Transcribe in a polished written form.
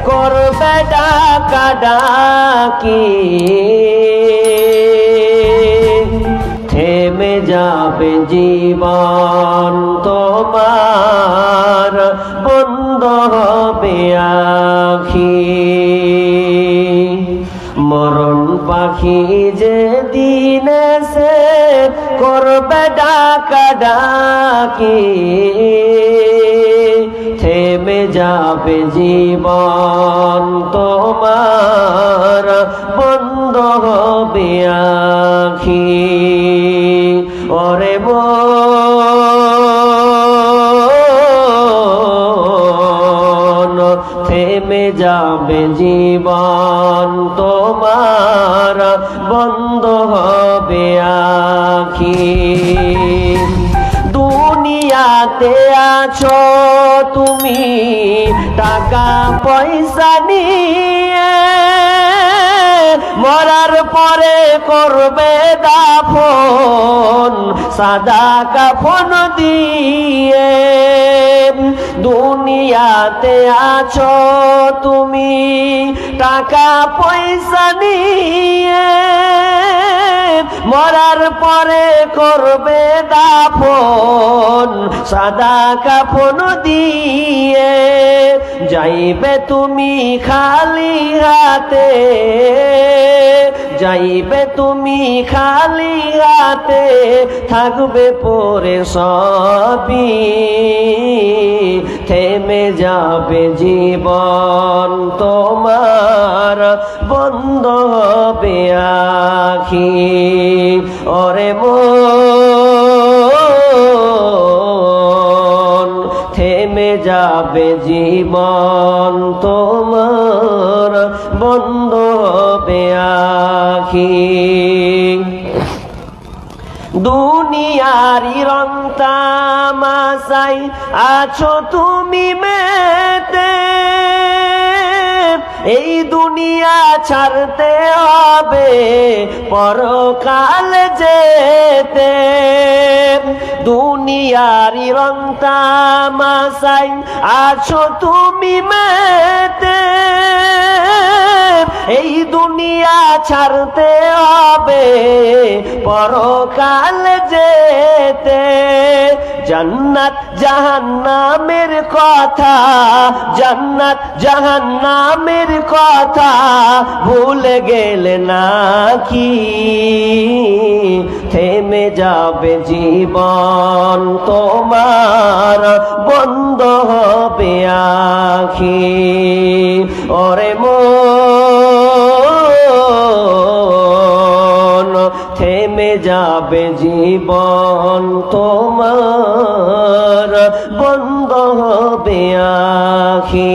করবে ডাকাডাকি, থেমে যাবে জীবন তোমার, বন্ধ হবে আখি। মরণ পাখি যে দিন এসে করবে ডাকাডাকি, থেমে যাবে জীবন তোমার, বন্ধ হবে আখি। ওরে মন, থেমে যাবে জীবন তোমার, বন্ধ হবে আখি। দুনিয়াতে আছো তুমি টাকা পয়সা নিয়ে, মরার পরে করবে দাফন সাদা কাফন দিয়ে। দুনিয়াতে আছো তুমি টাকা পয়সা নিয়ে, মরার পরে করবে দাফন সাদা কাফন দিয়ে। যাইবে তুমি খালি হাতে, যাইবে তুমি খালি হাতে, থাকবে পরে সবই, থেমে যাবে জীবন তোমার, বন্ধ হবে আখি। ওরে মন, থেমে যাবে জীবন তোমার, বন্ধ হবে আখি। দুনিয়ারি রং তামাশাই আছো তুমি মেতে, এই দুনিয়া ছাড়তে হবে পরকাল যেতে। দুনিয়ারি রং তামাশাই আছো তুমি মেতে, এই দুনিয়া ছাড়তে হবে পরকাল যেতে। জান্নাত জাহান্নামের কথা, জান্নাত জাহান্নামের কথা ভুলে গেলে নাকি, থেমে যাবে জীবন তোমার, বন্ধ হবে আখি। ওরে মন, থেমে যাবে জীবন তোমার, বন্ধ হবে আখি।